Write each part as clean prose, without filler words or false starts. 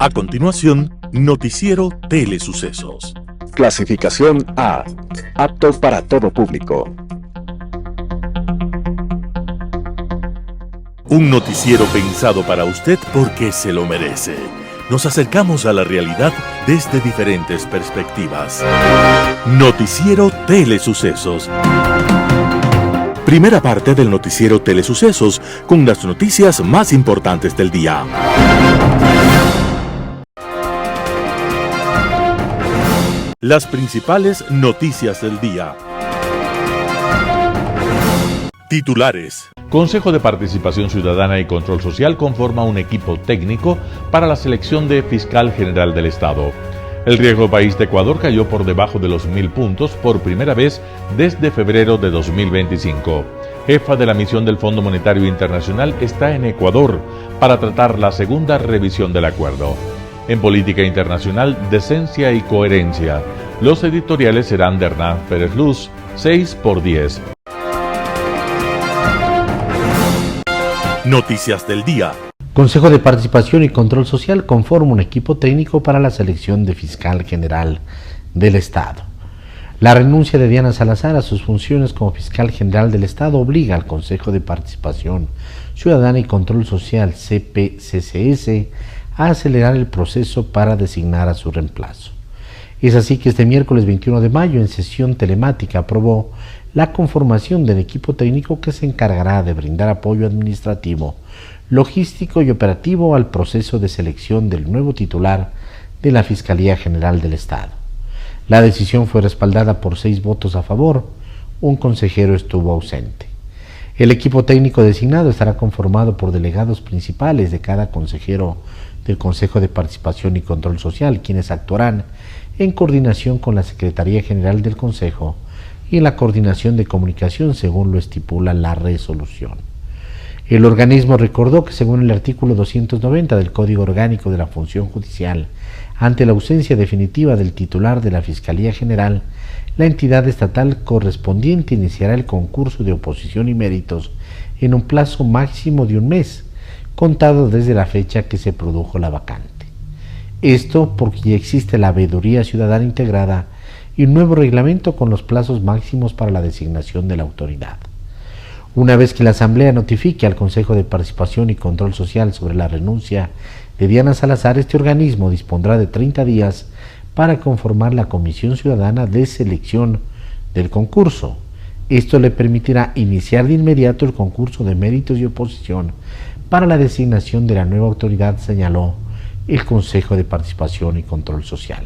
A continuación, Noticiero Telesucesos. Clasificación A. Apto para todo público. Un noticiero pensado para usted porque se lo merece. Nos acercamos a la realidad desde diferentes perspectivas. Noticiero Telesucesos. Primera parte del Noticiero Telesucesos con las noticias más importantes del día. Las principales noticias del día. Titulares. Consejo de Participación Ciudadana y Control Social conforma un equipo técnico para la selección de Fiscal General del Estado. El riesgo país de Ecuador cayó por debajo de los 1.000 puntos por primera vez desde febrero de 2025. Jefa de la misión del Fondo Monetario Internacional está en Ecuador para tratar la segunda revisión del acuerdo. En política internacional, decencia y coherencia. Los editoriales serán de Hernán Pérez Luz, 6x10. Noticias del día. Consejo de Participación y Control Social conforma un equipo técnico para la selección de Fiscal General del Estado. La renuncia de Diana Salazar a sus funciones como Fiscal General del Estado obliga al Consejo de Participación Ciudadana y Control Social, CPCCS, a acelerar el proceso para designar a su reemplazo. Es así que este miércoles 21 de mayo, en sesión telemática, aprobó la conformación del equipo técnico que se encargará de brindar apoyo administrativo, logístico y operativo al proceso de selección del nuevo titular de la Fiscalía General del Estado. La decisión fue respaldada por 6 votos a favor, un consejero estuvo ausente. El equipo técnico designado estará conformado por delegados principales de cada consejero del Consejo de Participación y Control Social, quienes actuarán en coordinación con la Secretaría General del Consejo y en la coordinación de comunicación según lo estipula la resolución. El organismo recordó que según el artículo 290 del Código Orgánico de la Función Judicial, ante la ausencia definitiva del titular de la Fiscalía General, la entidad estatal correspondiente iniciará el concurso de oposición y méritos en un plazo máximo de un mes, contado desde la fecha que se produjo la vacante. Esto porque ya existe la veeduría ciudadana integrada y un nuevo reglamento con los plazos máximos para la designación de la autoridad. Una vez que la Asamblea notifique al Consejo de Participación y Control Social sobre la renuncia de Diana Salazar, este organismo dispondrá de 30 días para conformar la Comisión Ciudadana de Selección del concurso. Esto le permitirá iniciar de inmediato el concurso de méritos y oposición para la designación de la nueva autoridad, señaló el Consejo de Participación y Control Social.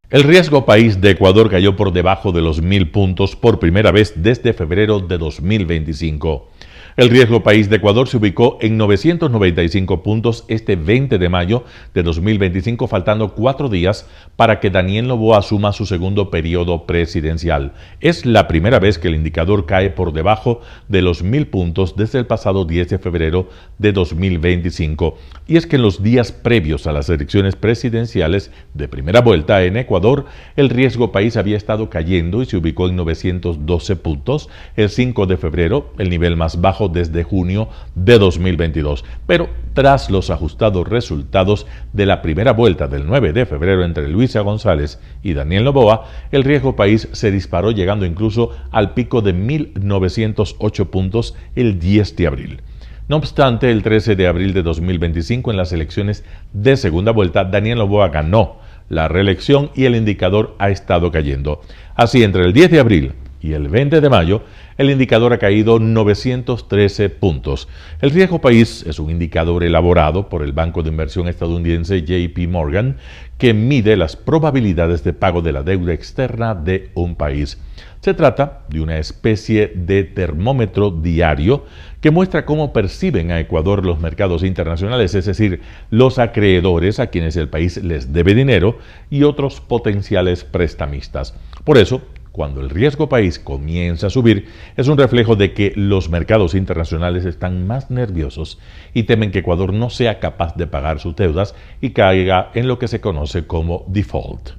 El riesgo país de Ecuador cayó por debajo de los 1.000 puntos por primera vez desde febrero de 2025. El riesgo país de Ecuador se ubicó en 995 puntos este 20 de mayo de 2025, faltando 4 días para que Daniel Noboa asuma su segundo periodo presidencial. Es la primera vez que el indicador cae por debajo de los 1.000 puntos desde el pasado 10 de febrero de 2025. Y es que en los días previos a las elecciones presidenciales de primera vuelta en Ecuador, el riesgo país había estado cayendo y se ubicó en 912 puntos el 5 de febrero, el nivel más bajo desde junio de 2022. Pero tras los ajustados resultados de la primera vuelta del 9 de febrero entre Luisa González y Daniel Noboa, el riesgo país se disparó llegando incluso al pico de 1.908 puntos el 10 de abril. No obstante, el 13 de abril de 2025, en las elecciones de segunda vuelta, Daniel Noboa ganó la reelección y el indicador ha estado cayendo. Así, entre el 10 de abril y el 20 de mayo, el indicador ha caído 913 puntos. El riesgo país es un indicador elaborado por el banco de inversión estadounidense JP Morgan que mide las probabilidades de pago de la deuda externa de un país. Se trata de una especie de termómetro diario que muestra cómo perciben a Ecuador los mercados internacionales, es decir, los acreedores a quienes el país les debe dinero y otros potenciales prestamistas. Por eso, cuando el riesgo país comienza a subir, es un reflejo de que los mercados internacionales están más nerviosos y temen que Ecuador no sea capaz de pagar sus deudas y caiga en lo que se conoce como default.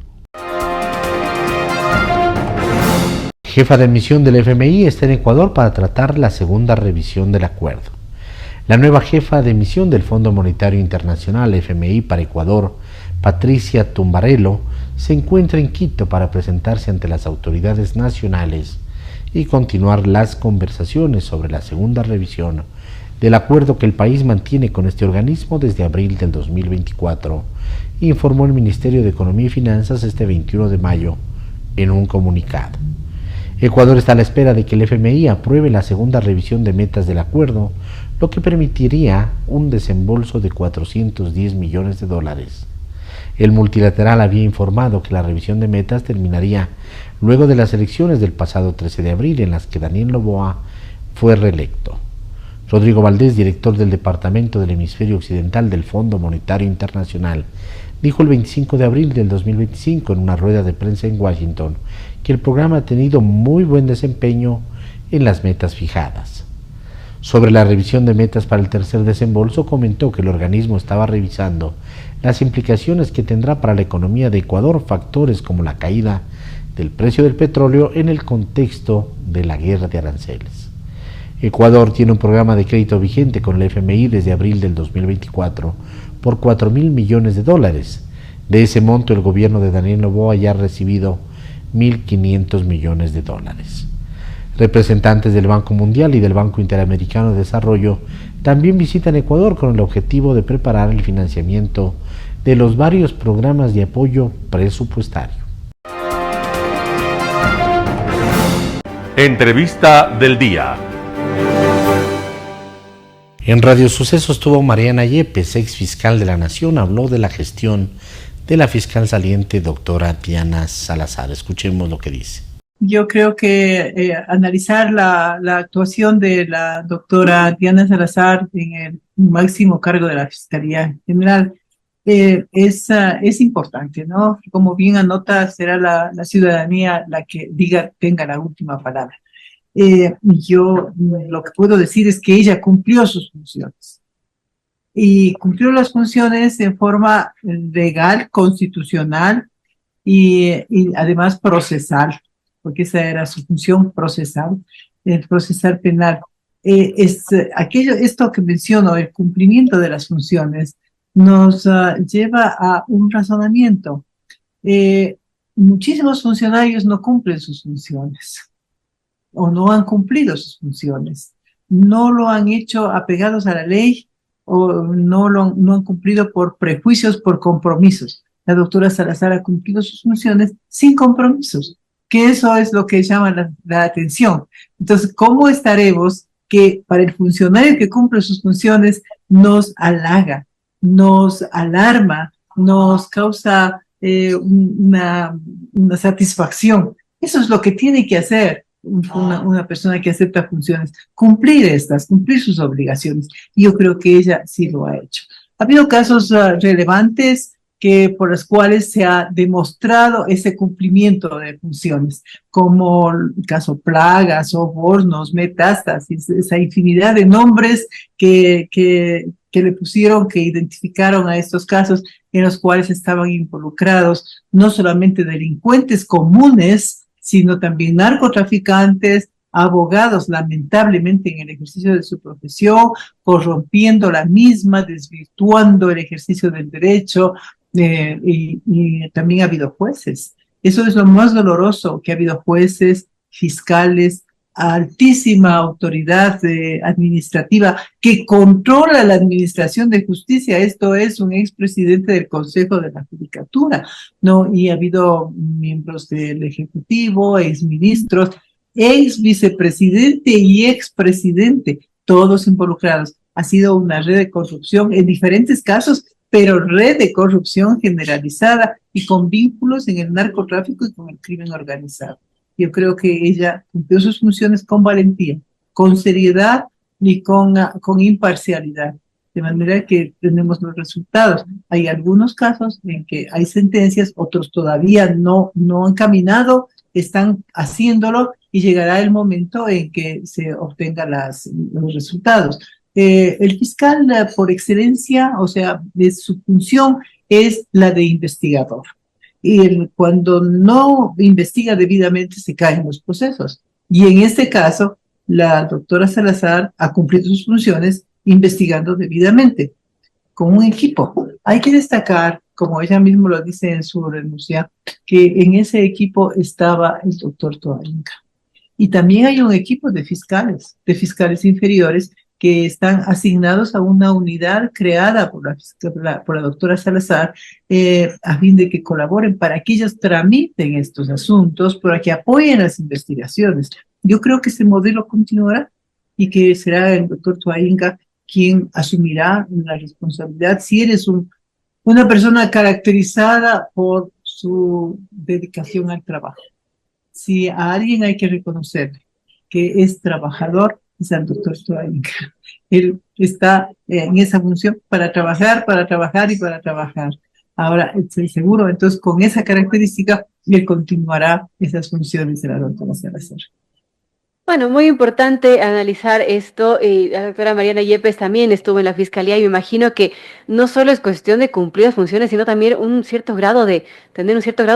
Jefa de misión del FMI está en Ecuador para tratar la segunda revisión del acuerdo. La nueva jefa de misión del Fondo Monetario Internacional, FMI, para Ecuador, Patricia Tumbarello, se encuentra en Quito para presentarse ante las autoridades nacionales y continuar las conversaciones sobre la segunda revisión del acuerdo que el país mantiene con este organismo desde abril del 2024, informó el Ministerio de Economía y Finanzas este 21 de mayo en un comunicado. Ecuador está a la espera de que el FMI apruebe la segunda revisión de metas del acuerdo, lo que permitiría un desembolso de $410 millones. El multilateral había informado que la revisión de metas terminaría luego de las elecciones del pasado 13 de abril en las que Daniel Noboa fue reelecto. Rodrigo Valdés, director del Departamento del Hemisferio Occidental del Fondo Monetario Internacional, dijo el 25 de abril del 2025 en una rueda de prensa en Washington que el programa ha tenido muy buen desempeño en las metas fijadas. Sobre la revisión de metas para el tercer desembolso, comentó que el organismo estaba revisando las implicaciones que tendrá para la economía de Ecuador factores como la caída del precio del petróleo en el contexto de la guerra de aranceles. Ecuador tiene un programa de crédito vigente con el FMI desde abril del 2024 por $4.000 millones. De ese monto, el gobierno de Daniel Noboa ya ha recibido $1.500 millones. Representantes del Banco Mundial y del Banco Interamericano de Desarrollo también visitan Ecuador con el objetivo de preparar el financiamiento de los varios programas de apoyo presupuestario. Entrevista del día. En Radio Sucesos estuvo Mariana Yepes, ex fiscal de la Nación, habló de la gestión de la fiscal saliente doctora Diana Salazar. Escuchemos lo que dice. Yo creo que analizar la actuación de la doctora Diana Salazar en el máximo cargo de la Fiscalía General es importante, ¿no? Como bien anota, será la ciudadanía la que tenga la última palabra. Yo lo que puedo decir es que ella cumplió sus funciones y cumplió las funciones en forma legal, constitucional y además procesal, porque esa era su función procesal, el procesal penal. Esto que menciono, el cumplimiento de las funciones, nos lleva a un razonamiento. Muchísimos funcionarios no cumplen sus funciones o no han cumplido sus funciones, no lo han hecho apegados a la ley o no han cumplido por prejuicios, por compromisos. La doctora Salazar ha cumplido sus funciones sin compromisos, que eso es lo que llama la atención. Entonces, ¿cómo estaremos que para el funcionario que cumple sus funciones nos halaga, nos alarma, nos causa una satisfacción? Eso es lo que tiene que hacer una persona que acepta funciones, cumplir sus obligaciones. Y yo creo que ella sí lo ha hecho. Ha habido casos relevantes por los cuales se ha demostrado ese cumplimiento de funciones, como el caso Plagas, Sobornos, Metástasis, esa infinidad de nombres que le pusieron, que identificaron a estos casos en los cuales estaban involucrados no solamente delincuentes comunes, sino también narcotraficantes, abogados, lamentablemente en el ejercicio de su profesión, corrompiendo la misma, desvirtuando el ejercicio del derecho, y también ha habido jueces. Eso es lo más doloroso, que ha habido jueces, fiscales, altísima autoridad administrativa que controla la administración de justicia. Esto es un expresidente del Consejo de la Judicatura, ¿no? Y ha habido miembros del Ejecutivo, exministros, ex vicepresidente y expresidente, todos involucrados. Ha sido una red de corrupción en diferentes casos, pero red de corrupción generalizada y con vínculos en el narcotráfico y con el crimen organizado. Yo creo que ella cumplió sus funciones con valentía, con seriedad y con imparcialidad. De manera que tenemos los resultados. Hay algunos casos en que hay sentencias, otros todavía no han caminado, están haciéndolo y llegará el momento en que se obtengan los resultados. El fiscal por excelencia, o sea, su función es la de investigador. Y cuando no investiga debidamente se caen los procesos. Y en este caso, la doctora Salazar ha cumplido sus funciones investigando debidamente, con un equipo. Hay que destacar, como ella misma lo dice en su renuncia, que en ese equipo estaba el doctor Toalinga. Y también hay un equipo de fiscales inferiores, que están asignados a una unidad creada por la doctora Salazar, a fin de que colaboren para que ellos tramiten estos asuntos, para que apoyen las investigaciones. Yo creo que ese modelo continuará y que será el doctor Toalinga quien asumirá la responsabilidad si eres una persona caracterizada por su dedicación al trabajo. Si a alguien hay que reconocer que es trabajador, es al doctor Toalinga. Él está en esa función para trabajar y para trabajar. Ahora, estoy seguro, entonces, con esa característica, él continuará esas funciones de la doctora Salazar. Bueno, muy importante analizar esto. La doctora Mariana Yepes también estuvo en la Fiscalía y me imagino que no solo es cuestión de cumplir las funciones, sino también tener un cierto grado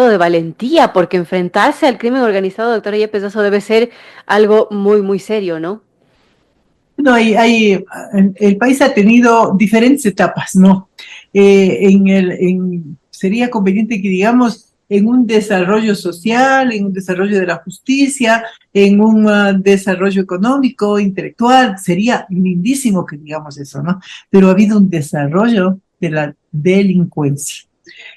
de valentía, porque enfrentarse al crimen organizado, doctora Yepes, eso debe ser algo muy, muy serio, ¿no? No, el país ha tenido diferentes etapas, ¿no? Sería conveniente que, digamos, en un desarrollo social, en un desarrollo de la justicia, en un desarrollo económico, intelectual, sería lindísimo que digamos eso, ¿no? Pero ha habido un desarrollo de la delincuencia.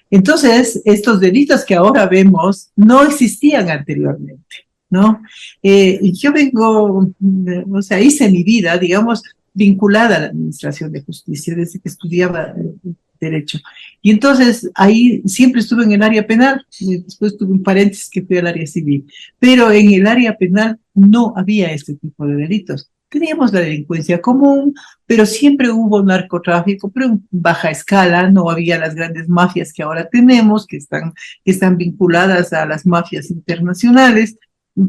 Entonces, estos delitos que ahora vemos no existían anteriormente, ¿no? Yo vengo, o sea, hice mi vida, digamos, vinculada a la administración de justicia desde que estudiaba derecho. Y entonces ahí siempre estuve en el área penal, y después tuve un paréntesis que fui al área civil, pero en el área penal no había este tipo de delitos. Teníamos la delincuencia común, pero siempre hubo narcotráfico, pero en baja escala, no había las grandes mafias que ahora tenemos, que están vinculadas a las mafias internacionales,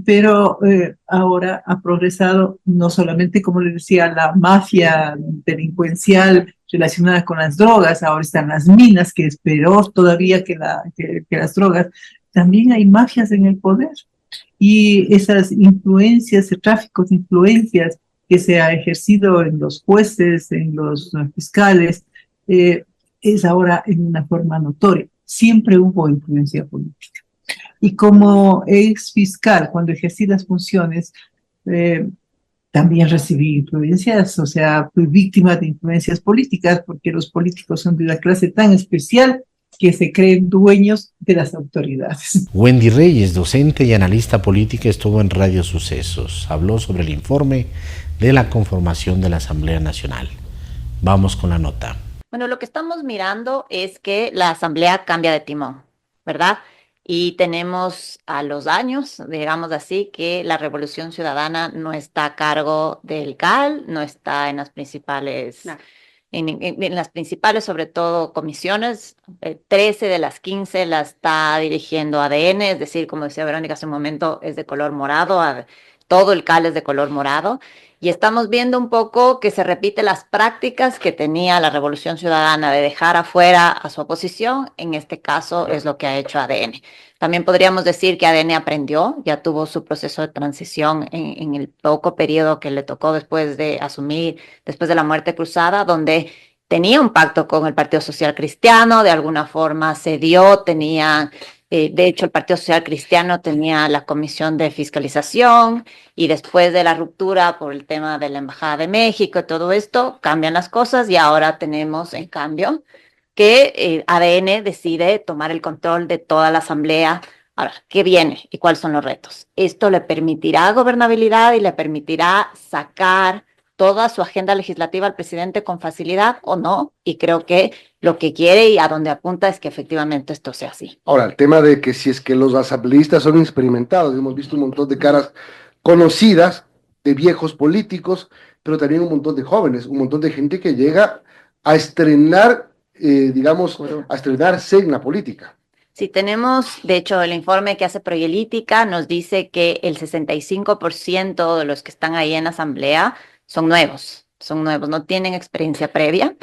pero ahora ha progresado no solamente, como les decía, la mafia delincuencial relacionada con las drogas, ahora están las minas, que es peor todavía que las drogas, también hay mafias en el poder. Y esas influencias, el tráfico de influencias que se ha ejercido en los jueces, en los fiscales, es ahora en una forma notoria. Siempre hubo influencia política. Y como ex fiscal, cuando ejercí las funciones, también recibí influencias, o sea, fui víctima de influencias políticas, porque los políticos son de una clase tan especial que se creen dueños de las autoridades. Wendy Reyes, docente y analista política, estuvo en Radio Sucesos. Habló sobre el informe de la conformación de la Asamblea Nacional. Vamos con la nota. Bueno, lo que estamos mirando es que la Asamblea cambia de timón, ¿verdad? Y tenemos a los años, digamos así, que la Revolución Ciudadana no está a cargo del CAL, no está en las principales... No. En las principales, sobre todo, comisiones, 13 de las 15 la está dirigiendo ADN, es decir, como decía Verónica hace un momento, es de color morado, todo el CAL es de color morado, y estamos viendo un poco que se repite las prácticas que tenía la Revolución Ciudadana de dejar afuera a su oposición, en este caso es lo que ha hecho ADN. También podríamos decir que ADN aprendió, ya tuvo su proceso de transición en el poco periodo que le tocó después de asumir, después de la muerte cruzada, donde tenía un pacto con el Partido Social Cristiano, de alguna forma cedió, de hecho el Partido Social Cristiano tenía la comisión de fiscalización y después de la ruptura por el tema de la Embajada de México y todo esto, cambian las cosas y ahora tenemos, en cambio, que ADN decide tomar el control de toda la Asamblea. Ahora, ¿qué viene y cuáles son los retos? Esto le permitirá gobernabilidad y le permitirá sacar toda su agenda legislativa al presidente con facilidad o no, y creo que lo que quiere y a donde apunta es que efectivamente esto sea así. Ahora, el tema de que si es que los asambleístas son experimentados, hemos visto un montón de caras conocidas, de viejos políticos, pero también un montón de jóvenes, un montón de gente que llega a estrenar, a estrenarse en la política. Sí, tenemos, de hecho, el informe que hace Proyelítica nos dice que el 65% de los que están ahí en asamblea son nuevos, no tienen experiencia previa.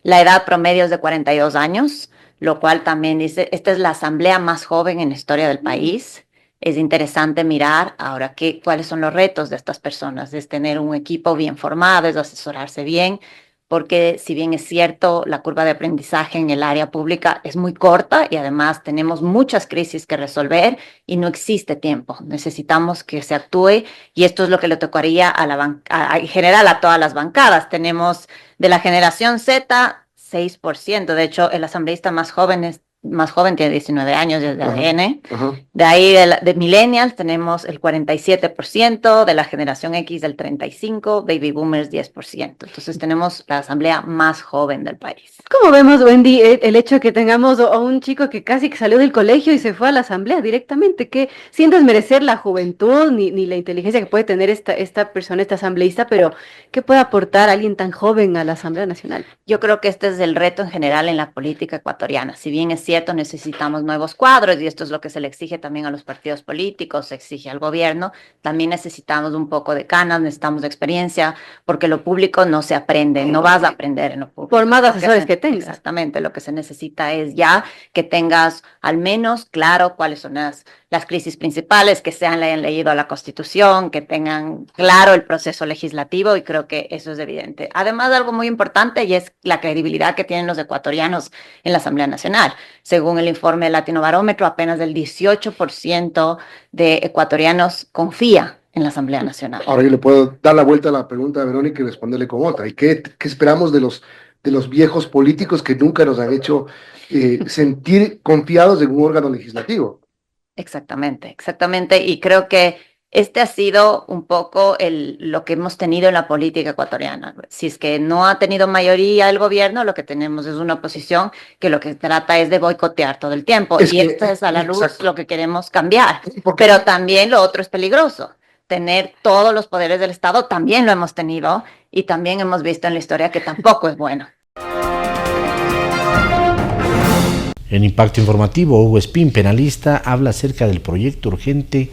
La edad promedio es de 42 años, lo cual también dice, esta es la asamblea más joven en la historia del país. Es interesante mirar ahora cuáles son los retos de estas personas, es tener un equipo bien formado, es asesorarse bien, porque si bien es cierto, la curva de aprendizaje en el área pública es muy corta y además tenemos muchas crisis que resolver y no existe tiempo. Necesitamos que se actúe y esto es lo que le tocaría en general a todas las bancadas. Tenemos de la generación Z, 6%. De hecho, el asambleísta más joven tiene 19 años desde ADN. De ahí de millennials tenemos el 47%, de la generación X del 35%, baby boomers 10%. Entonces tenemos la asamblea más joven del país. ¿Cómo vemos, Wendy, el hecho de que tengamos a un chico que casi que salió del colegio y se fue a la asamblea directamente, que sin desmerecer la juventud ni la inteligencia que puede tener esta persona, este asambleísta, pero ¿qué puede aportar alguien tan joven a la Asamblea Nacional? Yo creo que este es el reto en general en la política ecuatoriana. Si bien es cierto, necesitamos nuevos cuadros y esto es lo que se le exige también a los partidos políticos, se exige al gobierno, también necesitamos un poco de canas, necesitamos de experiencia, porque lo público no se aprende, no vas a aprender en lo público. Por más asesores que tengas. Exactamente, lo que se necesita es ya que tengas al menos claro cuáles son las crisis principales, que le hayan leído la Constitución, que tengan claro el proceso legislativo y creo que eso es evidente. Además, algo muy importante y es la credibilidad que tienen los ecuatorianos en la Asamblea Nacional. Según el informe Latino Barómetro, apenas el 18% de ecuatorianos confía en la Asamblea Nacional. Ahora yo le puedo dar la vuelta a la pregunta de Verónica y responderle con otra. ¿Y qué esperamos de los viejos políticos que nunca nos han hecho sentir confiados en un órgano legislativo? Exactamente. Y creo que este ha sido un poco lo que hemos tenido en la política ecuatoriana. Si es que no ha tenido mayoría el gobierno, lo que tenemos es una oposición que lo que trata es de boicotear todo el tiempo. Y esto es a la luz lo que queremos cambiar. Pero también lo otro es peligroso. Tener todos los poderes del Estado también lo hemos tenido y también hemos visto en la historia que tampoco es bueno. En Impacto Informativo, Hugo Espín, penalista, habla acerca del proyecto urgente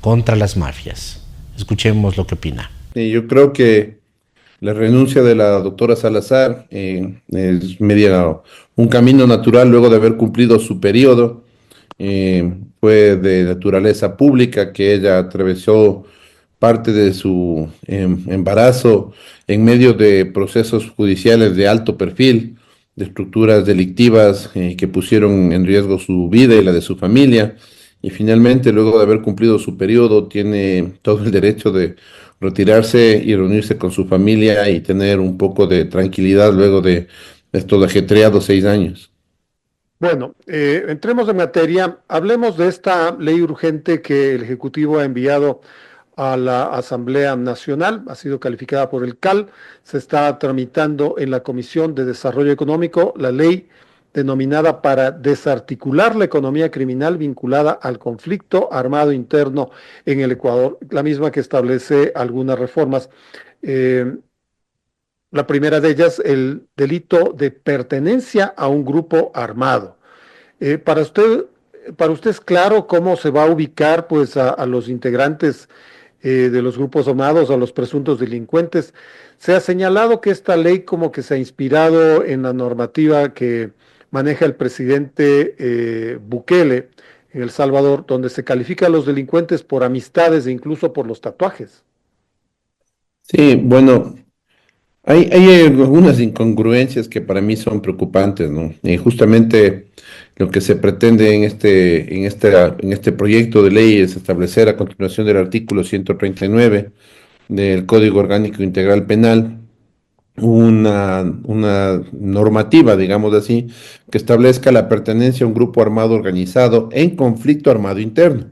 contra las mafias. Escuchemos lo que opina. Yo creo que la renuncia de la doctora Salazar es un camino natural luego de haber cumplido su periodo. Fue de naturaleza pública que ella atravesó parte de su embarazo en medio de procesos judiciales de alto perfil, de estructuras delictivas que pusieron en riesgo su vida y la de su familia, y finalmente, luego de haber cumplido su periodo, tiene todo el derecho de retirarse y reunirse con su familia y tener un poco de tranquilidad luego de estos ajetreados 6 años. Bueno, entremos en materia, hablemos de esta ley urgente que el Ejecutivo ha enviado a la Asamblea Nacional, ha sido calificada por el CAL, se está tramitando en la Comisión de Desarrollo Económico la ley denominada para desarticular la economía criminal vinculada al conflicto armado interno en el Ecuador, la misma que establece algunas reformas. La primera de ellas, el delito de pertenencia a un grupo armado. Para usted es claro cómo se va a ubicar pues, a los integrantes de los grupos armados, a los presuntos delincuentes. Se ha señalado que esta ley como que se ha inspirado en la normativa que maneja el presidente Bukele en El Salvador, donde se califica a los delincuentes por amistades e incluso por los tatuajes. Sí, bueno, hay algunas incongruencias que para mí son preocupantes, ¿no? Y justamente lo que se pretende en este proyecto de ley es establecer a continuación del artículo 139 del Código Orgánico Integral Penal una normativa, digamos así, que establezca la pertenencia a un grupo armado organizado en conflicto armado interno.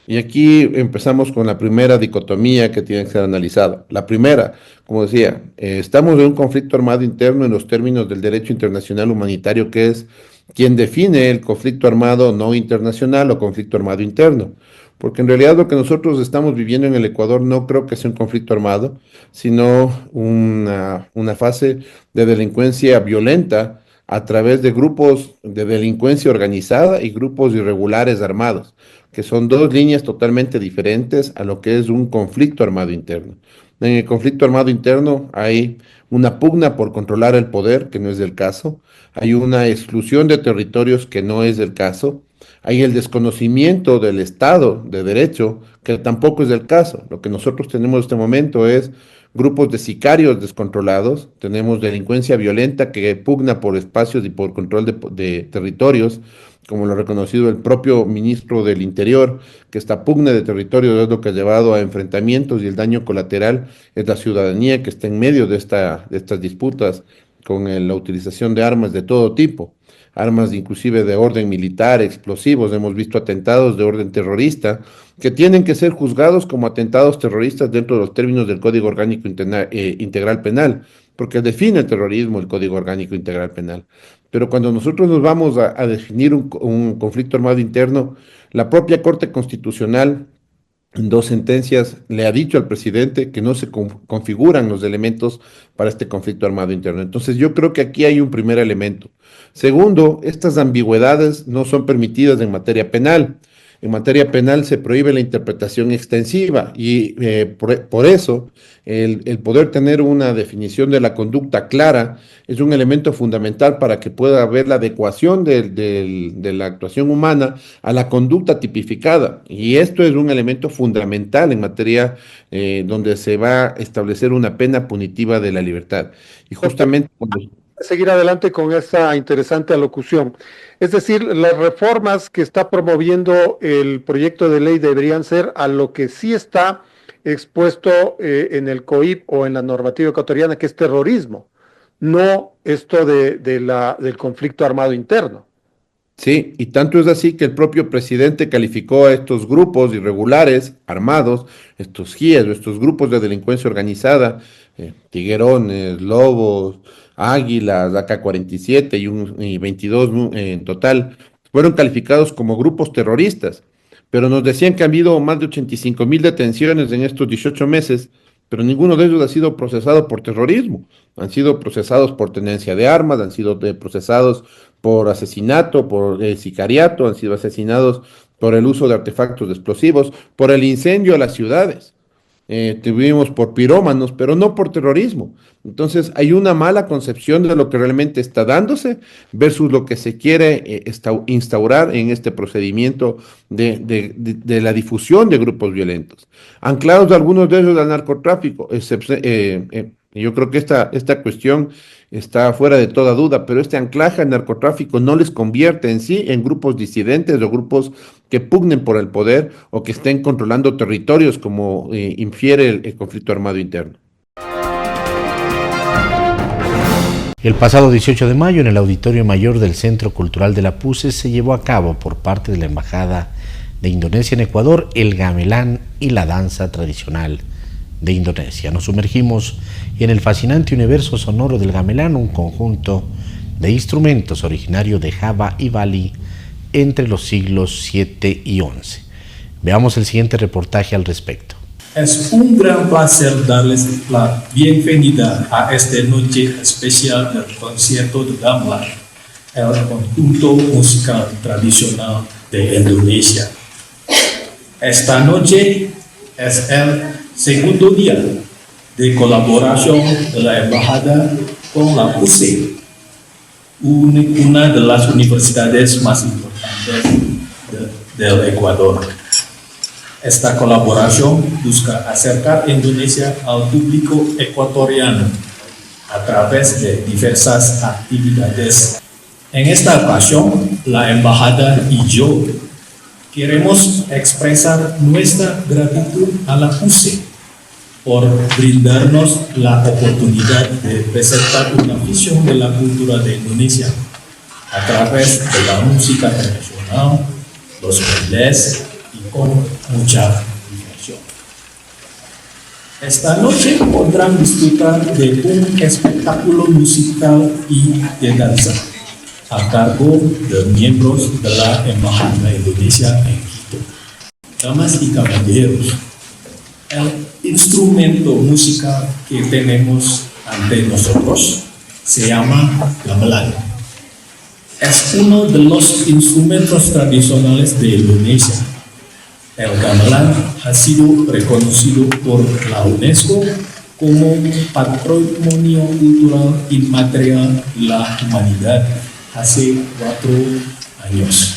Y aquí empezamos con la primera dicotomía que tiene que ser analizada. La primera, como decía, estamos en un conflicto armado interno en los términos del derecho internacional humanitario, que es quien define el conflicto armado no internacional o conflicto armado interno. Porque en realidad lo que nosotros estamos viviendo en el Ecuador no creo que sea un conflicto armado, sino una fase de delincuencia violenta a través de grupos de delincuencia organizada y grupos irregulares armados, que son dos líneas totalmente diferentes a lo que es un conflicto armado interno. En el conflicto armado interno hay una pugna por controlar el poder, que no es el caso, hay una exclusión de territorios, que no es el caso, hay el desconocimiento del Estado de Derecho, que tampoco es el caso. Lo que nosotros tenemos en este momento es grupos de sicarios descontrolados, tenemos delincuencia violenta que pugna por espacios y por control de territorios, como lo ha reconocido el propio ministro del Interior, que esta pugna de territorio es lo que ha llevado a enfrentamientos y el daño colateral es la ciudadanía que está en medio de estas disputas con la utilización de armas de todo tipo, armas inclusive de orden militar, explosivos. Hemos visto atentados de orden terrorista que tienen que ser juzgados como atentados terroristas dentro de los términos del Código Orgánico Integral Penal, porque define el terrorismo el Código Orgánico Integral Penal. Pero cuando nosotros nos vamos a definir un conflicto armado interno, la propia Corte Constitucional, en 2 sentencias, le ha dicho al presidente que no se configuran los elementos para este conflicto armado interno. Entonces yo creo que aquí hay un primer elemento. Segundo, estas ambigüedades no son permitidas en materia penal. En materia penal se prohíbe la interpretación extensiva y por eso el poder tener una definición de la conducta clara es un elemento fundamental para que pueda haber la adecuación de la actuación humana a la conducta tipificada. Y esto es un elemento fundamental en materia donde se va a establecer una pena punitiva de la libertad. Y justamente seguir adelante con esta interesante alocución. Es decir, las reformas que está promoviendo el proyecto de ley deberían ser a lo que sí está expuesto en el COIP o en la normativa ecuatoriana, que es terrorismo, no esto del conflicto armado interno. Sí, y tanto es así que el propio presidente calificó a estos grupos irregulares, armados, estos GIEs o estos grupos de delincuencia organizada, tiguerones, lobos, águilas, AK-47 y 22 en total, fueron calificados como grupos terroristas, pero nos decían que ha habido más de 85,000 detenciones en estos 18 meses, pero ninguno de ellos ha sido procesado por terrorismo. Han sido procesados por tenencia de armas, han sido procesados por asesinato, por sicariato, han sido asesinados por el uso de artefactos explosivos, por el incendio a las ciudades. Tuvimos por pirómanos, pero no por terrorismo. Entonces hay una mala concepción de lo que realmente está dándose versus lo que se quiere instaurar en este procedimiento de la difusión de grupos violentos. Anclados algunos de ellos al narcotráfico, yo creo que esta cuestión está fuera de toda duda, pero este anclaje al narcotráfico no les convierte en sí en grupos disidentes o grupos que pugnen por el poder o que estén controlando territorios como infiere el conflicto armado interno. El pasado 18 de mayo, en el Auditorio Mayor del Centro Cultural de la PUCE, se llevó a cabo por parte de la Embajada de Indonesia en Ecuador el gamelán y la danza tradicional de Indonesia. Nos sumergimos en el fascinante universo sonoro del gamelán, un conjunto de instrumentos originario de Java y Bali entre los siglos 7 y 11. Veamos el siguiente reportaje al respecto. Es un gran placer darles la bienvenida a esta noche especial del concierto de gamelan, el conjunto musical tradicional de Indonesia. Esta noche es el segundo día de colaboración de la Embajada con la PUCE, una de las universidades más importantes del Ecuador. Esta colaboración busca acercar Indonesia al público ecuatoriano a través de diversas actividades. En esta ocasión, la Embajada y yo queremos expresar nuestra gratitud a la PUCE por brindarnos la oportunidad de presentar una visión de la cultura de Indonesia a través de la música tradicional, los bailes y con mucha diversión. Esta noche podrán disfrutar de un espectáculo musical y de danza a cargo de miembros de la Embajada de Indonesia en Quito. Damas y caballeros, el instrumento musical que tenemos ante nosotros se llama gamelan. Es uno de los instrumentos tradicionales de Indonesia. El gamelan ha sido reconocido por la UNESCO como Patrimonio Cultural Inmaterial de la Humanidad hace 4 años.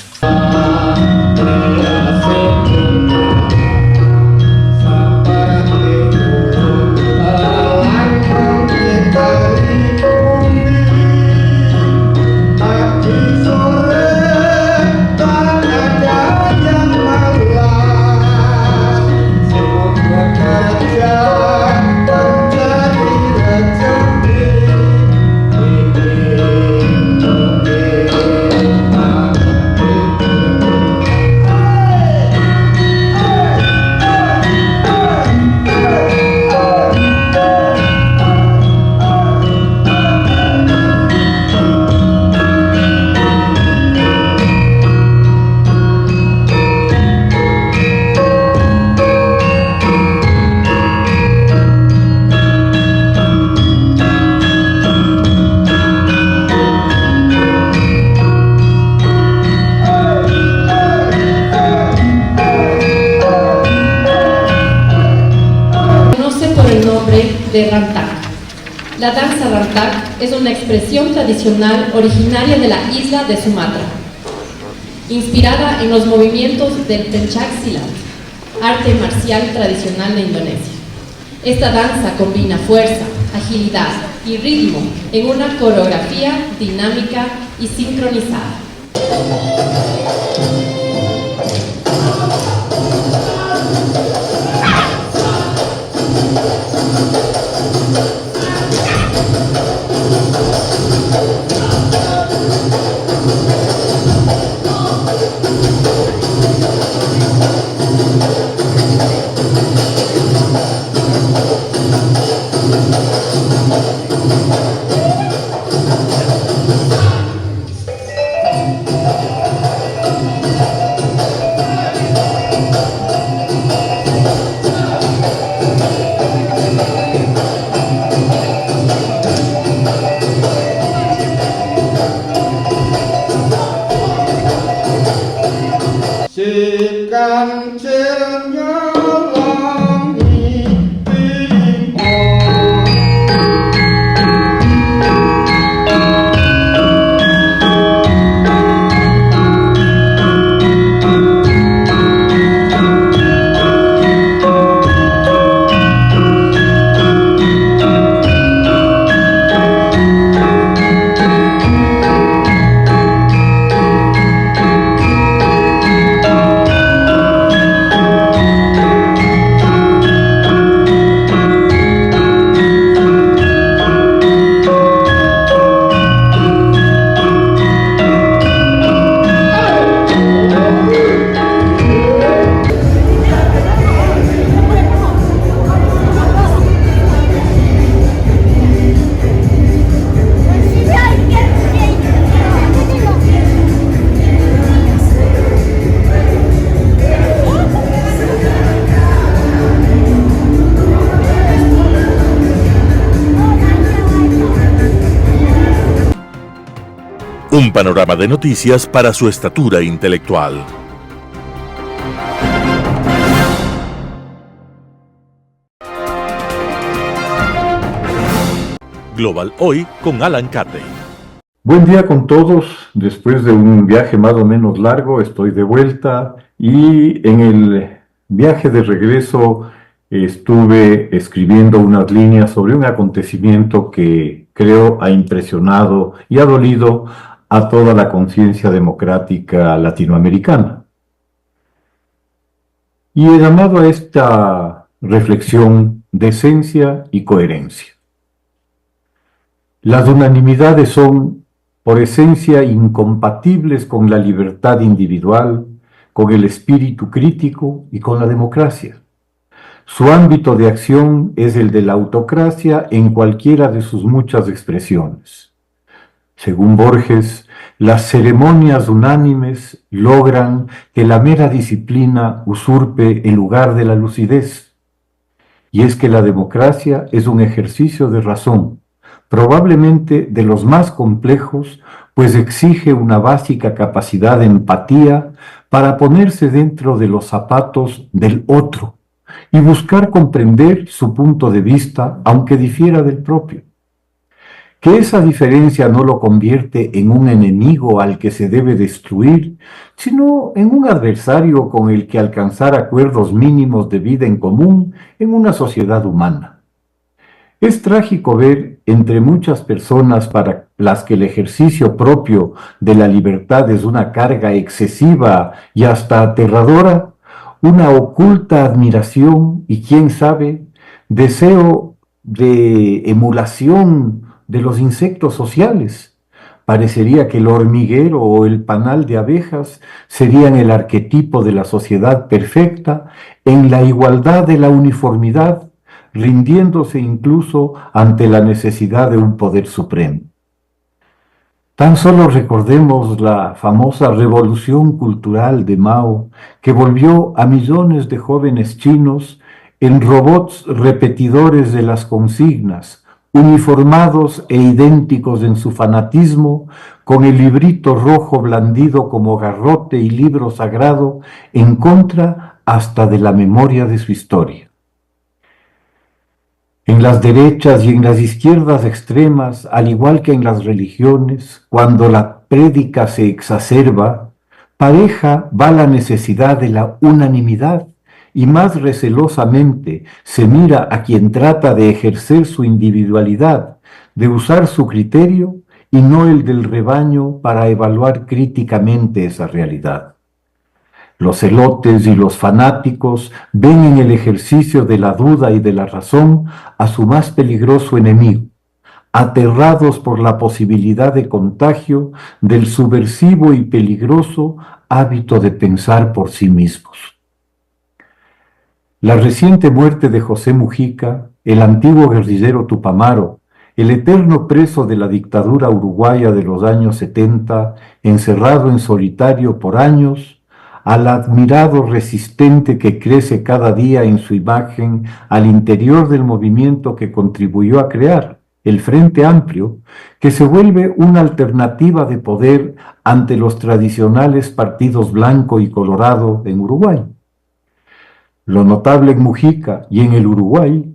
Rantak. La danza Rantak es una expresión tradicional originaria de la isla de Sumatra, inspirada en los movimientos del Pencak Silat, arte marcial tradicional de Indonesia. Esta danza combina fuerza, agilidad y ritmo en una coreografía dinámica y sincronizada. Un panorama de noticias para su estatura intelectual. Global Hoy con Alan Catey. Buen día con todos. Después de un viaje más o menos largo, estoy de vuelta y en el viaje de regreso estuve escribiendo unas líneas sobre un acontecimiento que creo ha impresionado y ha dolido a toda la conciencia democrática latinoamericana. Y he llamado a esta reflexión decencia y coherencia. Las unanimidades son, por esencia, incompatibles con la libertad individual, con el espíritu crítico y con la democracia. Su ámbito de acción es el de la autocracia en cualquiera de sus muchas expresiones. Según Borges, las ceremonias unánimes logran que la mera disciplina usurpe el lugar de la lucidez. Y es que la democracia es un ejercicio de razón, probablemente de los más complejos, pues exige una básica capacidad de empatía para ponerse dentro de los zapatos del otro y buscar comprender su punto de vista, aunque difiera del propio. Que esa diferencia no lo convierte en un enemigo al que se debe destruir, sino en un adversario con el que alcanzar acuerdos mínimos de vida en común en una sociedad humana. Es trágico ver entre muchas personas para las que el ejercicio propio de la libertad es una carga excesiva y hasta aterradora, una oculta admiración y, quién sabe, deseo de emulación de los insectos sociales. Parecería que el hormiguero o el panal de abejas serían el arquetipo de la sociedad perfecta en la igualdad de la uniformidad, rindiéndose incluso ante la necesidad de un poder supremo. Tan solo recordemos la famosa revolución cultural de Mao, que volvió a millones de jóvenes chinos en robots repetidores de las consignas, uniformados e idénticos en su fanatismo, con el librito rojo blandido como garrote y libro sagrado, en contra hasta de la memoria de su historia. En las derechas y en las izquierdas extremas, al igual que en las religiones, cuando la prédica se exacerba, pareja va la necesidad de la unanimidad y más recelosamente se mira a quien trata de ejercer su individualidad, de usar su criterio y no el del rebaño para evaluar críticamente esa realidad. Los celotes y los fanáticos ven en el ejercicio de la duda y de la razón a su más peligroso enemigo, aterrados por la posibilidad de contagio del subversivo y peligroso hábito de pensar por sí mismos. La reciente muerte de José Mujica, el antiguo guerrillero tupamaro, el eterno preso de la dictadura uruguaya de los años 70, encerrado en solitario por años, al admirado resistente que crece cada día en su imagen al interior del movimiento que contribuyó a crear, el Frente Amplio, que se vuelve una alternativa de poder ante los tradicionales partidos blanco y colorado en Uruguay. Lo notable en Mujica y en el Uruguay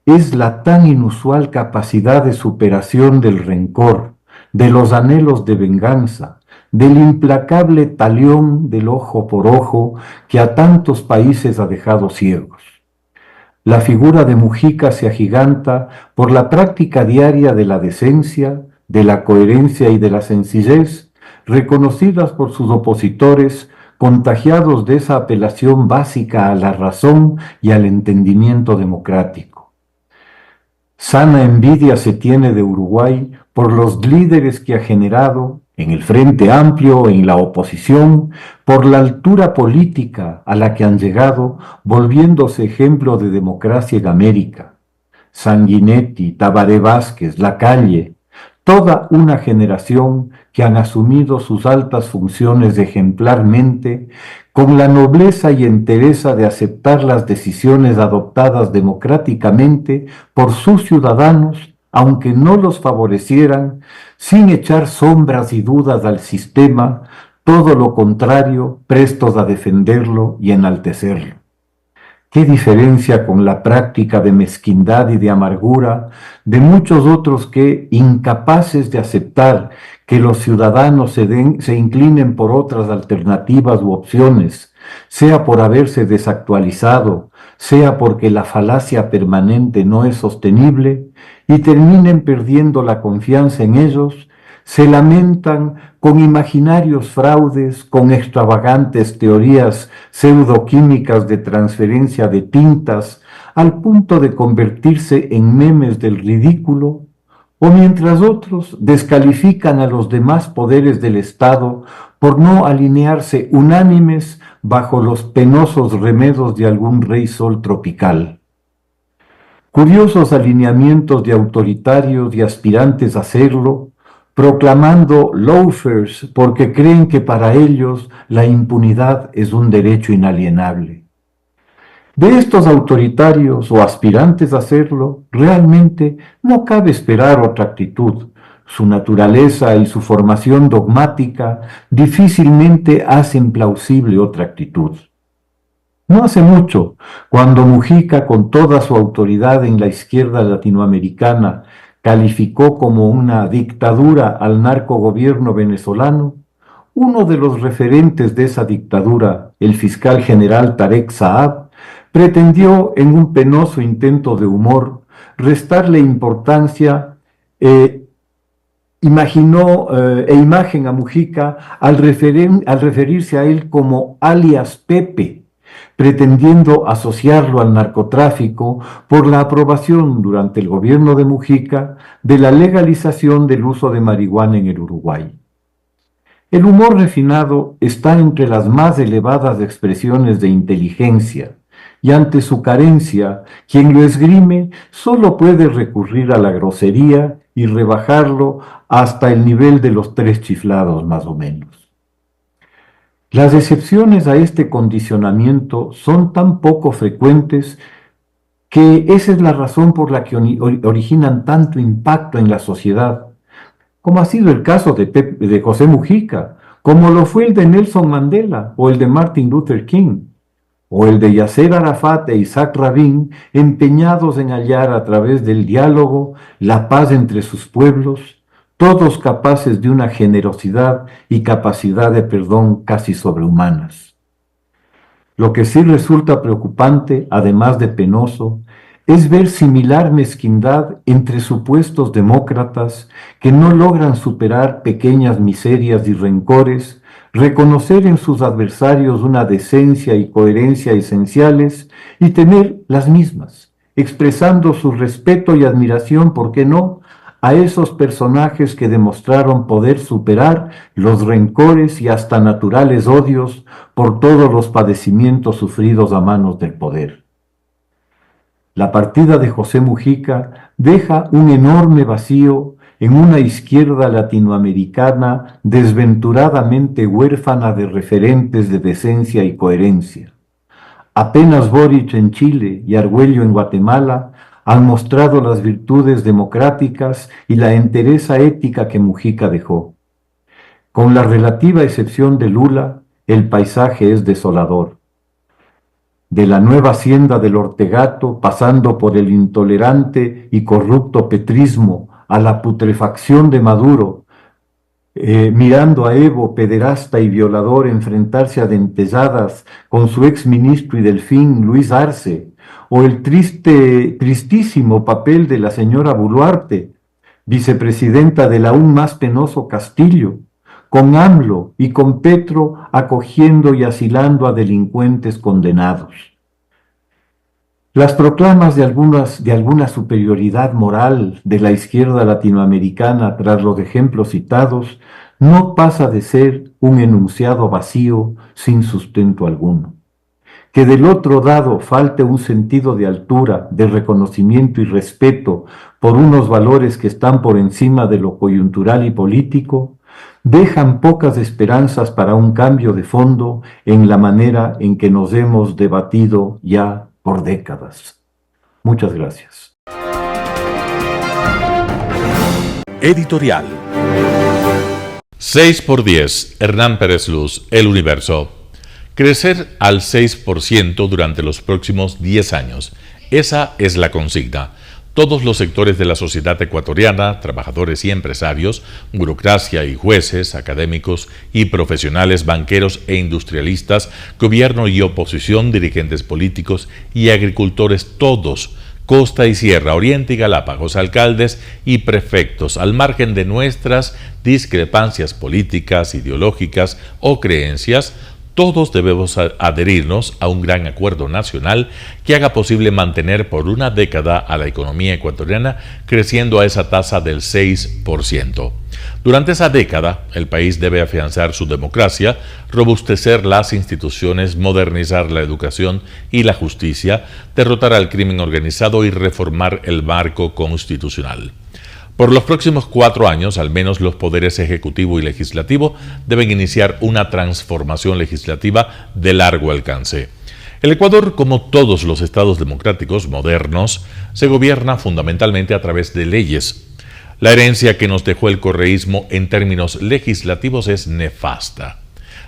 es la tan inusual capacidad de superación del rencor, de los anhelos de venganza, del implacable talión del ojo por ojo que a tantos países ha dejado ciegos. La figura de Mujica se agiganta por la práctica diaria de la decencia, de la coherencia y de la sencillez, reconocidas por sus opositores, contagiados de esa apelación básica a la razón y al entendimiento democrático. Sana envidia se tiene de Uruguay por los líderes que ha generado en el Frente Amplio, en la oposición, por la altura política a la que han llegado, volviéndose ejemplo de democracia en América. Sanguinetti, Tabaré Vázquez, Lacalle, toda una generación que han asumido sus altas funciones ejemplarmente, con la nobleza y entereza de aceptar las decisiones adoptadas democráticamente por sus ciudadanos, aunque no los favorecieran, sin echar sombras y dudas al sistema, todo lo contrario, prestos a defenderlo y enaltecerlo. ¿Qué diferencia con la práctica de mezquindad y de amargura de muchos otros que, incapaces de aceptar que los ciudadanos se inclinen por otras alternativas u opciones, sea por haberse desactualizado, sea porque la falacia permanente no es sostenible, y terminen perdiendo la confianza en ellos, se lamentan con imaginarios fraudes, con extravagantes teorías pseudoquímicas de transferencia de tintas, al punto de convertirse en memes del ridículo, o mientras otros descalifican a los demás poderes del Estado por no alinearse unánimes bajo los penosos remedos de algún rey sol tropical. Curiosos alineamientos de autoritarios y aspirantes a serlo, proclamando loafers porque creen que para ellos la impunidad es un derecho inalienable. De estos autoritarios o aspirantes a serlo, realmente no cabe esperar otra actitud. Su naturaleza y su formación dogmática difícilmente hacen plausible otra actitud. No hace mucho, cuando Mujica, con toda su autoridad en la izquierda latinoamericana, calificó como una dictadura al narcogobierno venezolano, uno de los referentes de esa dictadura, el fiscal general Tarek Saab, pretendió, en un penoso intento de humor, restarle importancia imagen a Mujica al referirse a él como alias Pepe, pretendiendo asociarlo al narcotráfico por la aprobación durante el gobierno de Mujica de la legalización del uso de marihuana en el Uruguay. El humor refinado está entre las más elevadas expresiones de inteligencia, y ante su carencia, quien lo esgrime solo puede recurrir a la grosería y rebajarlo hasta el nivel de los 3 chiflados más o menos. Las excepciones a este condicionamiento son tan poco frecuentes que esa es la razón por la que originan tanto impacto en la sociedad, como ha sido el caso de José Mujica, como lo fue el de Nelson Mandela o el de Martin Luther King, o el de Yasser Arafat e Isaac Rabin, empeñados en hallar a través del diálogo la paz entre sus pueblos, todos capaces de una generosidad y capacidad de perdón casi sobrehumanas. Lo que sí resulta preocupante, además de penoso, es ver similar mezquindad entre supuestos demócratas que no logran superar pequeñas miserias y rencores, reconocer en sus adversarios una decencia y coherencia esenciales y tener las mismas, expresando su respeto y admiración, ¿por qué no?, a esos personajes que demostraron poder superar los rencores y hasta naturales odios por todos los padecimientos sufridos a manos del poder. La partida de José Mujica deja un enorme vacío en una izquierda latinoamericana desventuradamente huérfana de referentes de decencia y coherencia. Apenas Boric en Chile y Argüello en Guatemala han mostrado las virtudes democráticas y la entereza ética que Mujica dejó. Con la relativa excepción de Lula, el paisaje es desolador. De la nueva hacienda del Ortegato, pasando por el intolerante y corrupto petrismo, a la putrefacción de Maduro, mirando a Evo, pederasta y violador, enfrentarse a dentelladas con su exministro y delfín Luis Arce, o el tristísimo papel de la señora Boluarte, vicepresidenta del aún más penoso Castillo, con AMLO y con Petro acogiendo y asilando a delincuentes condenados. Las proclamas de alguna superioridad moral de la izquierda latinoamericana tras los ejemplos citados no pasa de ser un enunciado vacío sin sustento alguno. Que del otro lado falte un sentido de altura, de reconocimiento y respeto por unos valores que están por encima de lo coyuntural y político, dejan pocas esperanzas para un cambio de fondo en la manera en que nos hemos debatido ya por décadas. Muchas gracias. Editorial. 6x10, Hernán Pérez Luz, El Universo. Crecer al 6% durante los próximos 10 años. Esa es la consigna. Todos los sectores de la sociedad ecuatoriana, trabajadores y empresarios, burocracia y jueces, académicos y profesionales, banqueros e industrialistas, gobierno y oposición, dirigentes políticos y agricultores, todos, costa y sierra, oriente y Galápagos, alcaldes y prefectos, al margen de nuestras discrepancias políticas, ideológicas o creencias, todos debemos adherirnos a un gran acuerdo nacional que haga posible mantener por una década a la economía ecuatoriana creciendo a esa tasa del 6%. Durante esa década, el país debe afianzar su democracia, robustecer las instituciones, modernizar la educación y la justicia, derrotar al crimen organizado y reformar el marco constitucional. Por los próximos 4 años, al menos los poderes ejecutivo y legislativo deben iniciar una transformación legislativa de largo alcance. El Ecuador, como todos los estados democráticos modernos, se gobierna fundamentalmente a través de leyes. La herencia que nos dejó el correísmo en términos legislativos es nefasta.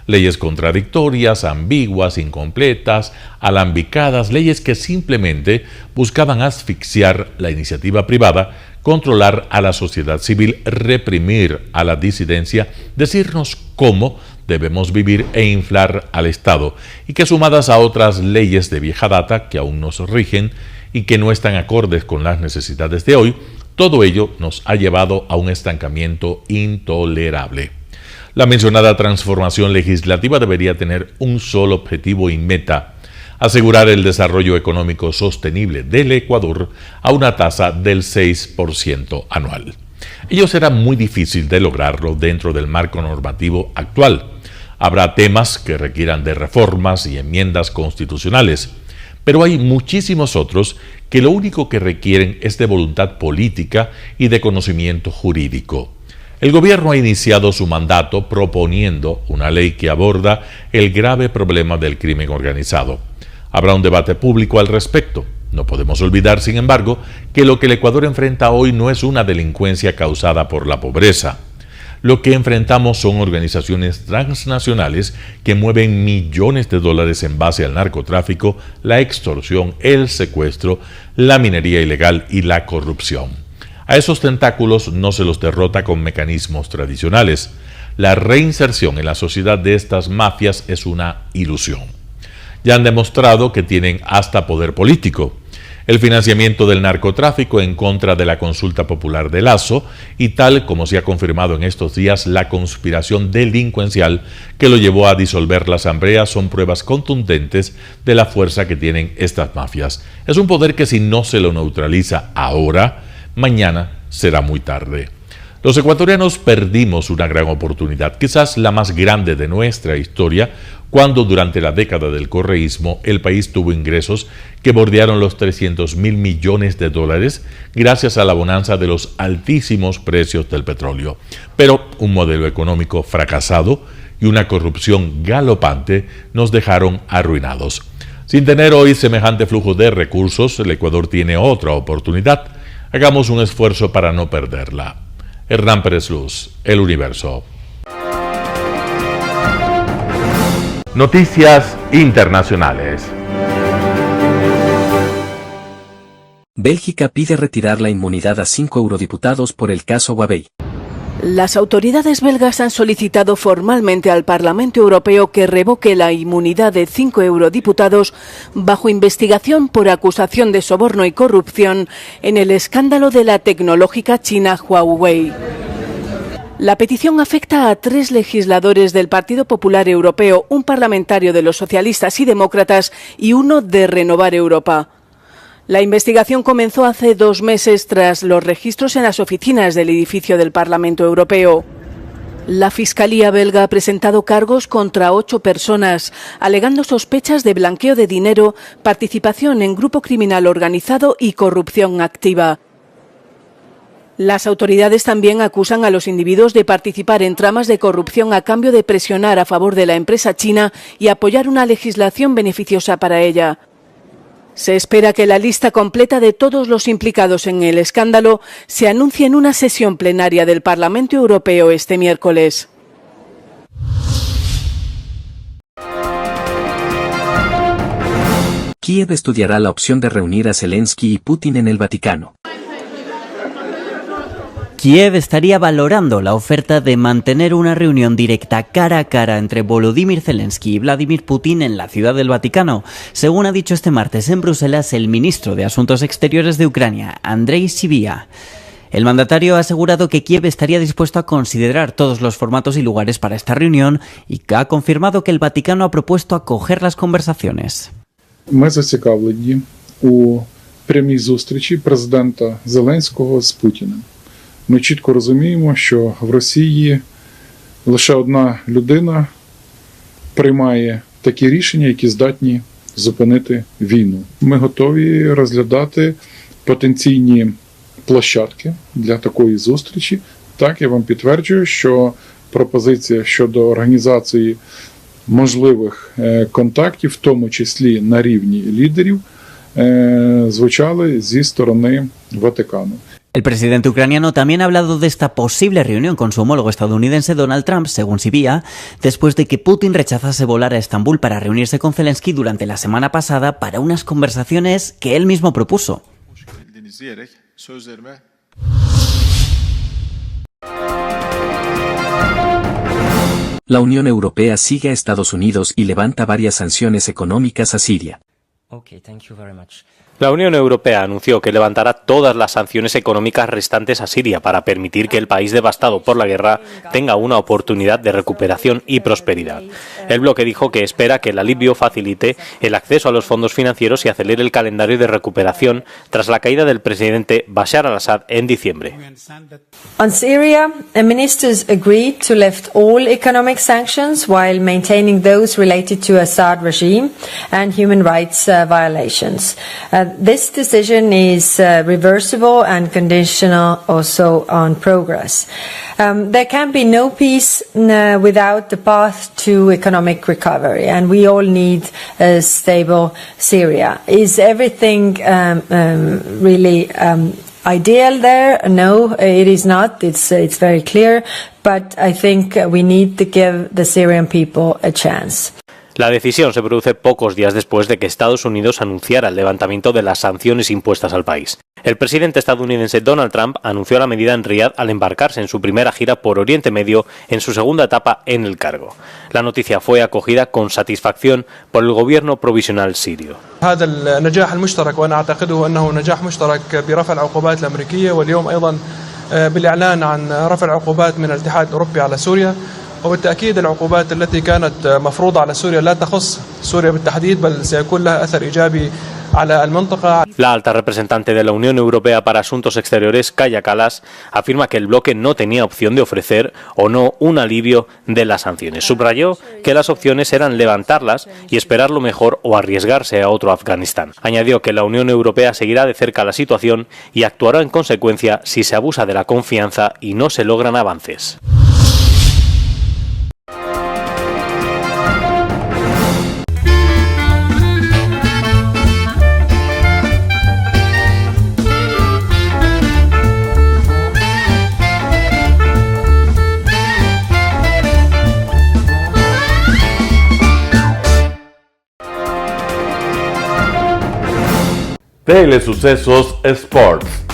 Leyes contradictorias, ambiguas, incompletas, alambicadas, leyes que simplemente buscaban asfixiar la iniciativa privada, controlar a la sociedad civil, reprimir a la disidencia, decirnos cómo debemos vivir e inflar al Estado, y que sumadas a otras leyes de vieja data que aún nos rigen y que no están acordes con las necesidades de hoy, todo ello nos ha llevado a un estancamiento intolerable. La mencionada transformación legislativa debería tener un solo objetivo y meta: asegurar el desarrollo económico sostenible del Ecuador a una tasa del 6% anual. Ello será muy difícil de lograrlo dentro del marco normativo actual. Habrá temas que requieran de reformas y enmiendas constitucionales, pero hay muchísimos otros que lo único que requieren es de voluntad política y de conocimiento jurídico. El gobierno ha iniciado su mandato proponiendo una ley que aborda el grave problema del crimen organizado. Habrá un debate público al respecto. No podemos olvidar, sin embargo, que lo que el Ecuador enfrenta hoy no es una delincuencia causada por la pobreza. Lo que enfrentamos son organizaciones transnacionales que mueven millones de dólares en base al narcotráfico, la extorsión, el secuestro, la minería ilegal y la corrupción. A esos tentáculos no se los derrota con mecanismos tradicionales. La reinserción en la sociedad de estas mafias es una ilusión. Ya han demostrado que tienen hasta poder político. El financiamiento del narcotráfico en contra de la consulta popular de Lasso y tal como se ha confirmado en estos días, la conspiración delincuencial que lo llevó a disolver la asamblea son pruebas contundentes de la fuerza que tienen estas mafias. Es un poder que si no se lo neutraliza ahora, mañana será muy tarde. Los ecuatorianos perdimos una gran oportunidad, quizás la más grande de nuestra historia, cuando durante la década del correísmo el país tuvo ingresos que bordearon los 300.000 millones de dólares gracias a la bonanza de los altísimos precios del petróleo. Pero un modelo económico fracasado y una corrupción galopante nos dejaron arruinados. Sin tener hoy semejante flujo de recursos, el Ecuador tiene otra oportunidad. Hagamos un esfuerzo para no perderla. Hernán Pérez Luz, El Universo. Noticias internacionales. Bélgica pide retirar la inmunidad a 5 eurodiputados por el caso Huawei. Las autoridades belgas han solicitado formalmente al Parlamento Europeo que revoque la inmunidad de 5 eurodiputados bajo investigación por acusación de soborno y corrupción en el escándalo de la tecnológica china Huawei. La petición afecta a 3 legisladores del Partido Popular Europeo, un parlamentario de los socialistas y demócratas y uno de Renovar Europa. La investigación comenzó hace 2 meses tras los registros en las oficinas del edificio del Parlamento Europeo. La Fiscalía belga ha presentado cargos contra 8 personas, alegando sospechas de blanqueo de dinero, participación en grupo criminal organizado y corrupción activa. Las autoridades también acusan a los individuos de participar en tramas de corrupción a cambio de presionar a favor de la empresa china y apoyar una legislación beneficiosa para ella. Se espera que la lista completa de todos los implicados en el escándalo se anuncie en una sesión plenaria del Parlamento Europeo este miércoles. Kiev estudiará la opción de reunir a Zelensky y Putin en el Vaticano. Kiev estaría valorando la oferta de mantener una reunión directa cara a cara entre Volodymyr Zelensky y Vladimir Putin en la Ciudad del Vaticano, según ha dicho este martes en Bruselas el ministro de Asuntos Exteriores de Ucrania, Andrei Sybiha. El mandatario ha asegurado que Kiev estaría dispuesto a considerar todos los formatos y lugares para esta reunión y que ha confirmado que el Vaticano ha propuesto acoger las conversaciones. Ми зацікавлені у прямій зустрічі президента Зеленського з Путіним. Ми чітко розуміємо, що в Росії лише одна людина приймає такі рішення, які здатні зупинити війну. Ми готові розглядати потенційні площадки для такої зустрічі. Так, я вам підтверджую, що пропозиція щодо організації можливих контактів, в тому числі на рівні лідерів, звучали зі сторони Ватикану. El presidente ucraniano también ha hablado de esta posible reunión con su homólogo estadounidense Donald Trump, según Sybiha, después de que Putin rechazase volar a Estambul para reunirse con Zelensky durante la semana pasada para unas conversaciones que él mismo propuso. La Unión Europea sigue a Estados Unidos y levanta varias sanciones económicas a Siria. La Unión Europea anunció que levantará todas las sanciones económicas restantes a Siria para permitir que el país devastado por la guerra tenga una oportunidad de recuperación y prosperidad. El bloque dijo que espera que el alivio facilite el acceso a los fondos financieros y acelere el calendario de recuperación tras la caída del presidente Bashar al-Assad en diciembre. On Syria, ministers agreed to lift all economic sanctions while maintaining those related to Assad regime and human rights violations. This decision is reversible and conditional also on progress. There can be no peace without the path to economic recovery, and we all need a stable Syria. Is everything really ideal there? No, it is not. It's very clear, but I think we need to give the Syrian people a chance. La decisión se produce pocos días después de que Estados Unidos anunciara el levantamiento de las sanciones impuestas al país. El presidente estadounidense Donald Trump anunció la medida en Riad al embarcarse en su primera gira por Oriente Medio en su segunda etapa en el cargo. La noticia fue acogida con satisfacción por el gobierno provisional sirio. هذا النجاح المشترك وأنا أعتقده أنه نجاح مشترك برفع العقوبات الأمريكية واليوم أيضا بالإعلان عن رفع العقوبات من الاتحاد الأوروبي على سوريا. وبالتأكيد العقوبات التي كانت مفروضة على سوريا لا تخص سوريا بالتحديد بل سيكون لها أثر إيجابي على المنطقة. La alta representante de la Unión Europea para Asuntos Exteriores, Kaja Kallas, afirma que el bloque no tenía opción de ofrecer o no un alivio de las sanciones. Subrayó que las opciones eran levantarlas y esperar lo mejor o arriesgarse a otro Afganistán. Añadió que la Unión Europea seguirá de cerca la situación y actuará en consecuencia si se abusa de la confianza y no se logran avances. Telesucesos Sports.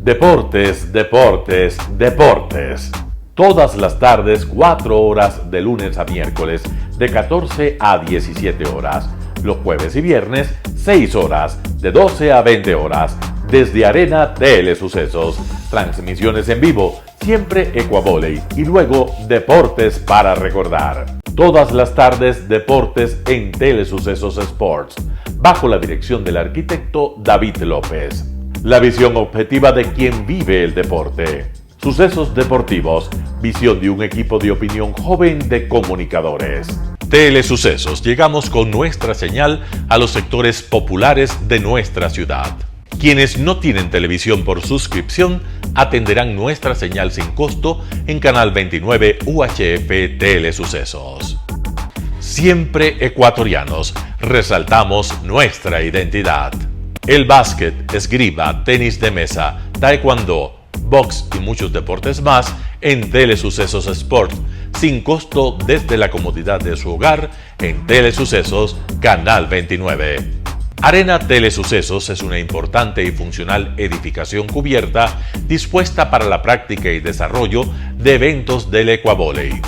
Deportes, deportes, deportes. Todas las tardes, 4 horas de lunes a miércoles, de 14 a 17 horas. Los jueves y viernes, 6 horas, de 12 a 20 horas. Desde Arena Telesucesos. Transmisiones en vivo, siempre Ecuavoley. Y luego, deportes para recordar. Todas las tardes, deportes en Telesucesos Sports, bajo la dirección del arquitecto David López. La visión objetiva de quien vive el deporte. Sucesos deportivos, visión de un equipo de opinión joven de comunicadores. Telesucesos, llegamos con nuestra señal a los sectores populares de nuestra ciudad. Quienes no tienen televisión por suscripción atenderán nuestra señal sin costo en Canal 29 UHF Telesucesos. Siempre ecuatorianos, resaltamos nuestra identidad. El básquet, esgrima, tenis de mesa, taekwondo, box y muchos deportes más en Telesucesos Sport, sin costo desde la comodidad de su hogar en Telesucesos Canal 29. Arena Telesucesos es una importante y funcional edificación cubierta dispuesta para la práctica y desarrollo de eventos del Ecuavoley.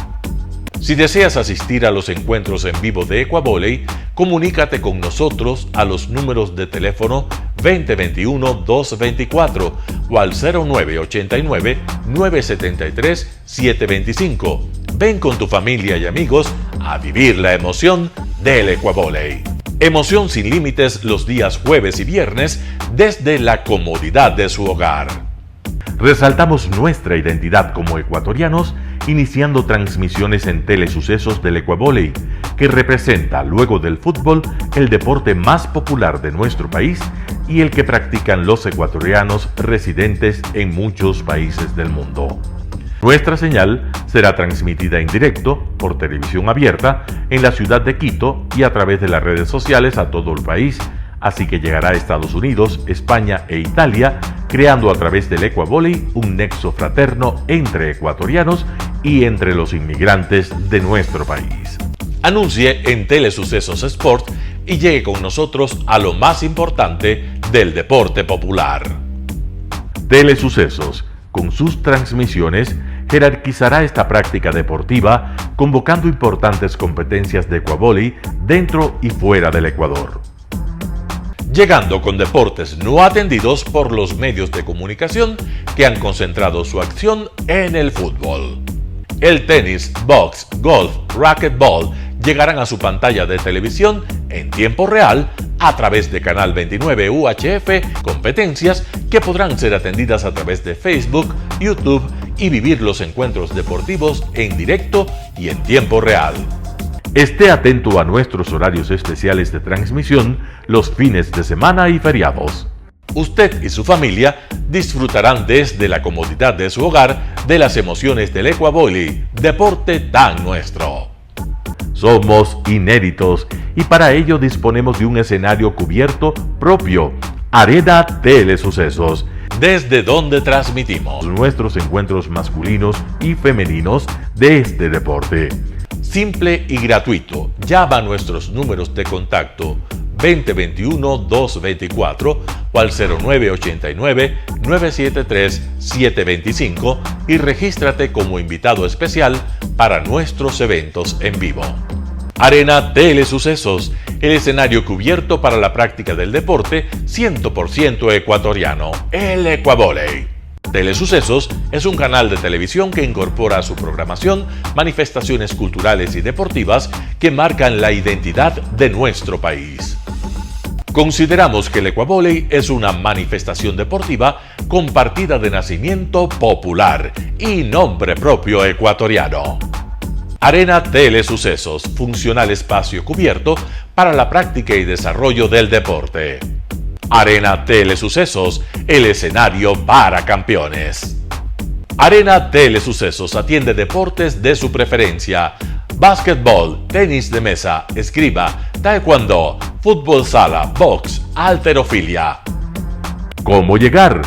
Si deseas asistir a los encuentros en vivo de Ecuavoley, comunícate con nosotros a los números de teléfono 2021-224 o al 0989-973-725. Ven con tu familia y amigos a vivir la emoción del Ecuavoley. Emoción sin límites los días jueves y viernes desde la comodidad de su hogar. Resaltamos nuestra identidad como ecuatorianos iniciando transmisiones en Telesucesos del Ecuavoley, que representa, luego del fútbol, el deporte más popular de nuestro país y el que practican los ecuatorianos residentes en muchos países del mundo. Nuestra señal será transmitida en directo por televisión abierta en la ciudad de Quito y a través de las redes sociales a todo el país, así que llegará a Estados Unidos, España e Italia, creando a través del Ecuavoley un nexo fraterno entre ecuatorianos y entre los inmigrantes de nuestro país. Anuncie en Telesucesos Sport y llegue con nosotros a lo más importante del deporte popular. Telesucesos, con sus transmisiones, jerarquizará esta práctica deportiva, convocando importantes competencias de Ecuavoley dentro y fuera del Ecuador. Llegando con deportes no atendidos por los medios de comunicación que han concentrado su acción en el fútbol. El tenis, box, golf, racquetball llegarán a su pantalla de televisión en tiempo real a través de Canal 29 UHF, competencias que podrán ser atendidas a través de Facebook, YouTube y vivir los encuentros deportivos en directo y en tiempo real. Esté atento a nuestros horarios especiales de transmisión los fines de semana y feriados. Usted y su familia disfrutarán desde la comodidad de su hogar de las emociones del Ecuavoley, deporte tan nuestro. Somos inéditos y para ello disponemos de un escenario cubierto propio, Arena Telesucesos, desde donde transmitimos nuestros encuentros masculinos y femeninos de este deporte. Simple y gratuito. Llama a nuestros números de contacto 2021-224 o al 0989-973-725 y regístrate como invitado especial para nuestros eventos en vivo. Arena Telesucesos, el escenario cubierto para la práctica del deporte 100% ecuatoriano, el Ecuavóley. Telesucesos es un canal de televisión que incorpora a su programación manifestaciones culturales y deportivas que marcan la identidad de nuestro país. Consideramos que el Ecuavóley es una manifestación deportiva con partida de nacimiento popular y nombre propio ecuatoriano. Arena Telesucesos, funcional espacio cubierto para la práctica y desarrollo del deporte. Arena Telesucesos, el escenario para campeones. Arena Telesucesos atiende deportes de su preferencia: básquetbol, tenis de mesa, esgrima, taekwondo, fútbol sala, box, halterofilia. ¿Cómo llegar?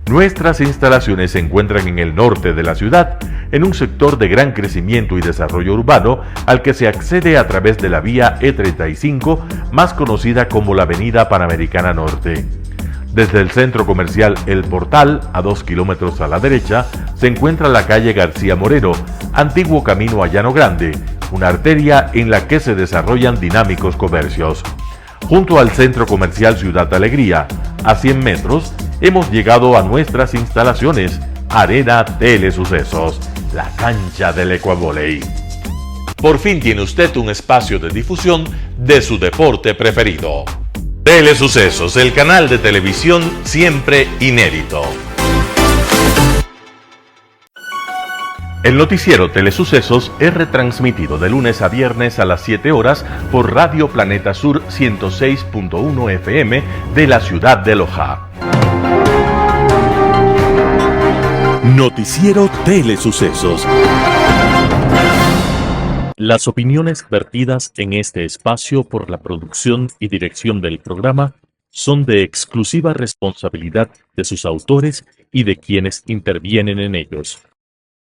Nuestras instalaciones se encuentran en el norte de la ciudad, en un sector de gran crecimiento y desarrollo urbano al que se accede a través de la vía E35, más conocida como la Avenida Panamericana Norte. Desde el centro comercial El Portal, a 2 kilómetros a la derecha, se encuentra la calle García Moreno, antiguo camino a Llano Grande, una arteria en la que se desarrollan dinámicos comercios. Junto al centro comercial Ciudad Alegría, a 100 metros, hemos llegado a nuestras instalaciones, Arena Telesucesos, la cancha del Ecuavóley. Por fin tiene usted un espacio de difusión de su deporte preferido. Telesucesos, el canal de televisión siempre inédito. El noticiero Telesucesos es retransmitido de lunes a viernes a las 7 horas por Radio Planeta Sur 106.1 FM de la ciudad de Loja. Noticiero Telesucesos. Las opiniones vertidas en este espacio por la producción y dirección del programa son de exclusiva responsabilidad de sus autores y de quienes intervienen en ellos.